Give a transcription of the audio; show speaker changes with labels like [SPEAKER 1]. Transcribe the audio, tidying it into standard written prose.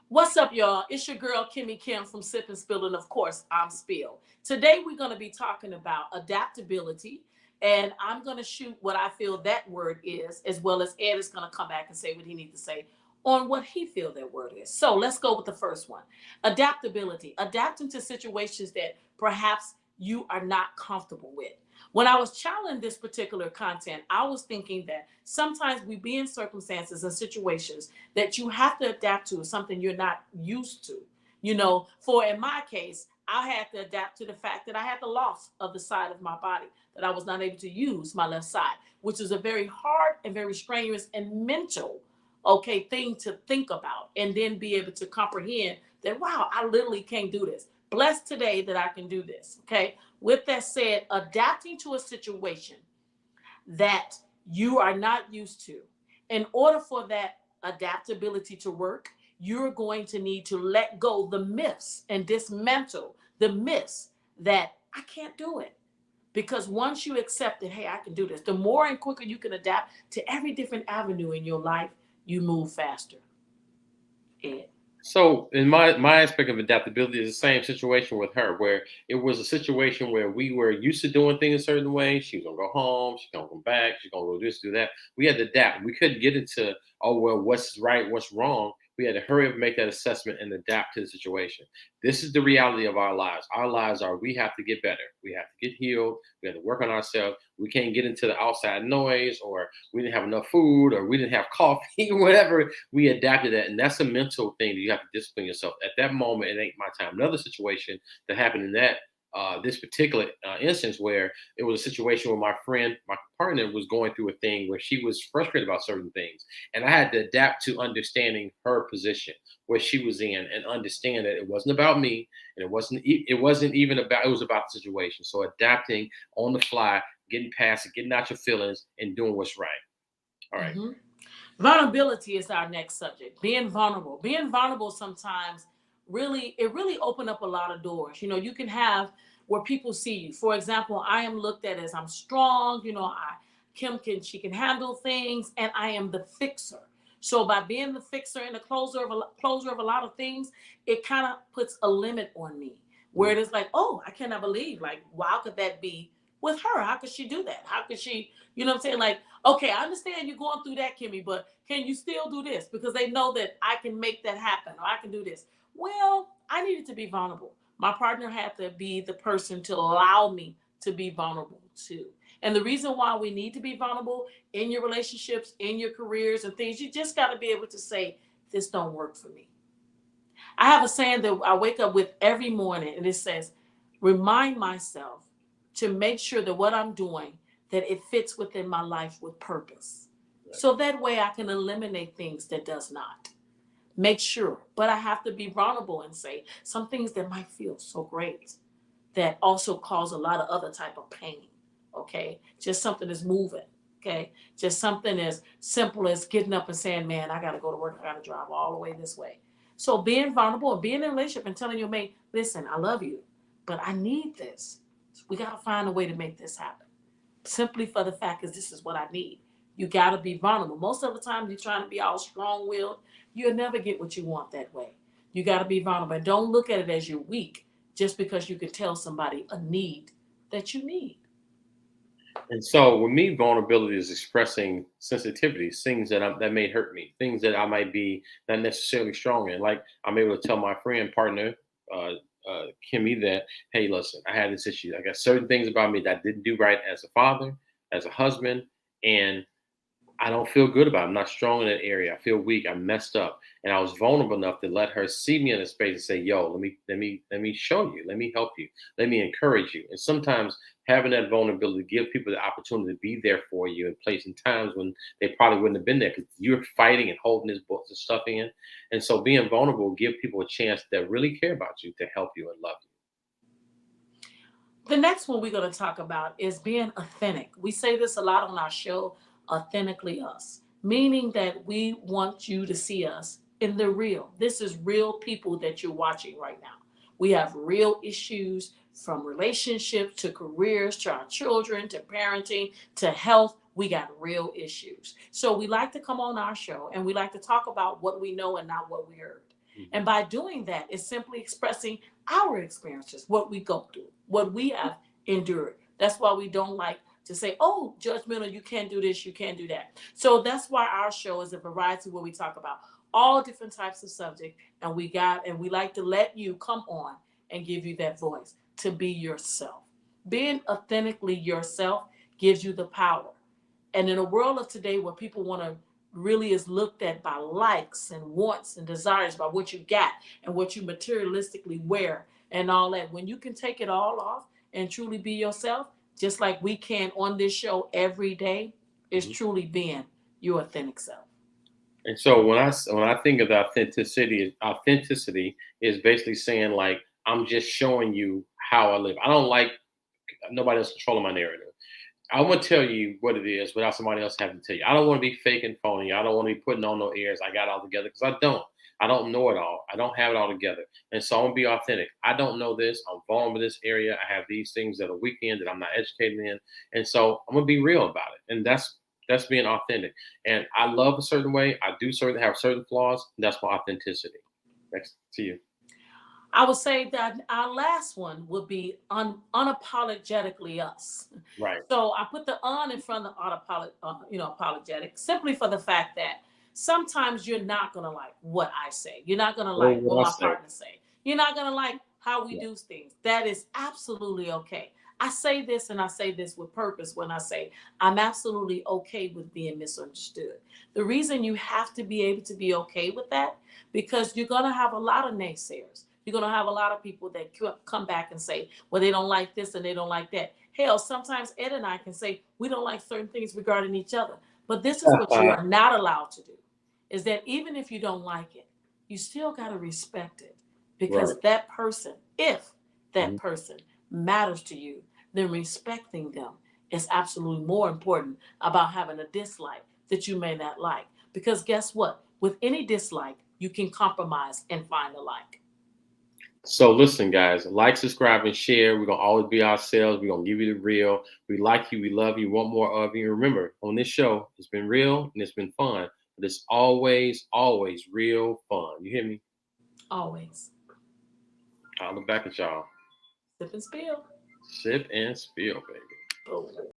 [SPEAKER 1] What's up, y'all? It's your girl, Kimmi Kim from Sip and Spill, and of course, I'm Spill. Today, we're going to be talking about adaptability, and I'm going to shoot what I feel that word is, as well as Ed is going to come back and say what he needs to say on what he feels that word is. So let's go with the first one. Adaptability, adapting to situations that perhaps you are not comfortable with. When I was challenging this particular content, I was thinking that sometimes we be in circumstances and situations that you have to adapt to, something you're not used to. For in my case, I had to adapt to the fact that I had the loss of the side of my body, that I was not able to use my left side, which is a very hard and very strenuous and mental, thing to think about, and then be able to comprehend that, wow, I literally can't do this. Blessed today that I can do this. Okay. With that said, adapting to a situation that you are not used to, in order for that adaptability to work, you're going to need to let go the myths and dismantle the myths that I can't do it. Because once you accept that, hey, I can do this, the more and quicker you can adapt to every different avenue in your life, you move faster. Ed.
[SPEAKER 2] So in my aspect of adaptability is the same situation with her, where it was a situation where we were used to doing things a certain way. She was gonna go home, she's gonna come back, she's gonna go this, do that. We had to adapt. We couldn't get into, oh well, what's right, what's wrong. We had to hurry up and make that assessment and adapt to the situation. This is the reality of our lives. Our lives are, we have to get better. We have to get healed. We have to work on ourselves. We can't get into the outside noise, or we didn't have enough food, or we didn't have coffee, whatever. We adapted that. And that's a mental thing that you have to discipline yourself. At that moment, it ain't my time. Another situation that happened in that this particular instance, where it was a situation where my partner was going through a thing where she was frustrated about certain things, and I had to adapt to understanding her position, where she was in, and understand that it wasn't about me, and it wasn't even about, it was about the situation. So adapting on the fly, getting past it, getting out your feelings, and doing what's right. All right.
[SPEAKER 1] Mm-hmm. Vulnerability is our next subject. Being vulnerable. Being vulnerable sometimes really open up a lot of doors. You can have where people see you. For example, I am looked at as I'm strong. She can handle things, and I am the fixer. So by being the fixer and the closer of a lot of things, it kind of puts a limit on me. Where it is like, oh, I cannot believe, like, wow, could that be with her? How could she do that? How could she, what I'm saying? Like, okay, I understand you're going through that, Kimmi, but can you still do this? Because they know that I can make that happen, or I can do this. Well, I needed to be vulnerable. My partner had to be the person to allow me to be vulnerable too. And the reason why we need to be vulnerable in your relationships, in your careers and things, you just got to be able to say, this don't work for me. I have a saying that I wake up with every morning, and it says, remind myself to make sure that what I'm doing, that it fits within my life with purpose. So that way I can eliminate things that does not. Make sure. But I have to be vulnerable and say some things that might feel so great that also cause a lot of other type of pain. Okay. Just something that's moving. Okay. Just something as simple as getting up and saying, man, I gotta go to work, I gotta drive all the way this way. So being vulnerable and being in a relationship and telling your mate, listen, I love you, but I need this. We gotta find a way to make this happen. Simply for the fact is this is what I need. You gotta be vulnerable. Most of the time you're trying to be all strong willed, you'll never get what you want that way. You gotta be vulnerable. And don't look at it as you're weak just because you can tell somebody a need that you need.
[SPEAKER 2] And so with me, vulnerability is expressing sensitivities, things that may hurt me, things that I might be not necessarily strong in. Like, I'm able to tell my friend, partner, uh, Kimmi, that, hey, listen, I had this issue. I got certain things about me that I didn't do right as a father, as a husband, and I don't feel good about it. I'm not strong in that area. I feel weak. I messed up. And I was vulnerable enough to let her see me in a space and say, yo, let me show you. Let me help you. Let me encourage you. And sometimes having that vulnerability give people the opportunity to be there for you in place and times when they probably wouldn't have been there, because you're fighting and holding this book and stuff in. And so being vulnerable give people a chance that really care about you to help you and love you.
[SPEAKER 1] The next one we're going to talk about is being authentic. We say this a lot on our show, authentically us, meaning that we want you to see us in the real. This is real people that you're watching right now. We have real issues, from relationships to careers to our children to parenting to health. We got real issues. So we like to come on our show and we like to talk about what we know and not what we heard.
[SPEAKER 2] Mhm.
[SPEAKER 1] And by doing that, it's simply expressing our experiences, what we go through, what we have endured. That's why we don't like to say, oh, judgmental, you can't do this, you can't do that. So that's why our show is a variety where we talk about all different types of subject, and we like to let you come on and give you that voice to be yourself. Being authentically yourself gives you the power. And in a world of today where people want to really is looked at by likes and wants and desires, by what you got and what you materialistically wear and all that, when you can take it all off and truly be yourself, just like we can on this show every day, is
[SPEAKER 2] Mhm.
[SPEAKER 1] truly being your authentic self.
[SPEAKER 2] And so when I think of the authenticity is basically saying like I'm just showing you how I live. I don't like nobody else controlling my narrative. I want to tell you what it is without somebody else having to tell you. I don't want to be fake and phony. I don't want to be putting on no airs. I got it all together because I don't. I don't know it all. I don't have it all together. And so I'm gonna be authentic. I don't know this. I'm vulnerable in this area. I have these things that are weekend that I'm not educated in. And so I'm gonna be real about it. And that's being authentic. And I love a certain way. I do certain have certain flaws. That's my authenticity. Next to you.
[SPEAKER 1] I would say that our last one would be unapologetically us.
[SPEAKER 2] Right.
[SPEAKER 1] So I put the "un" in front of apologetic, simply for the fact that sometimes you're not gonna like what I say. You're not gonna
[SPEAKER 2] Or
[SPEAKER 1] like what
[SPEAKER 2] what I
[SPEAKER 1] my
[SPEAKER 2] say.
[SPEAKER 1] partner say. You're not gonna like how we
[SPEAKER 2] Yeah.
[SPEAKER 1] do things. That is absolutely okay. I say this and I say this with purpose when I say I'm absolutely okay with being misunderstood. The reason you have to be able to be okay with that, because you're gonna have a lot of naysayers. You're going to have a lot of people that come back and say, well, they don't like this and they don't like that. Hell, sometimes Ed and I can say we don't like certain things regarding each other. But this is what you are not allowed to do, is that even if you don't like it, you still got to respect it,
[SPEAKER 2] Right.
[SPEAKER 1] because that person, if that
[SPEAKER 2] Mhm.
[SPEAKER 1] person matters to you, then respecting them is absolutely more important about having a dislike that you may not like. Because guess what? With any dislike, you can compromise and find a like.
[SPEAKER 2] So listen, guys, like, subscribe, and share. We're gonna always be ourselves. We're gonna give you the real. We like you, we love you, want more of you. Remember, on this show, it's been real and it's been fun, but it's always, always real fun. You hear me?
[SPEAKER 1] Always.
[SPEAKER 2] I'll look back at y'all.
[SPEAKER 1] Sip and spill.
[SPEAKER 2] Sip and spill, baby.
[SPEAKER 1] Boom.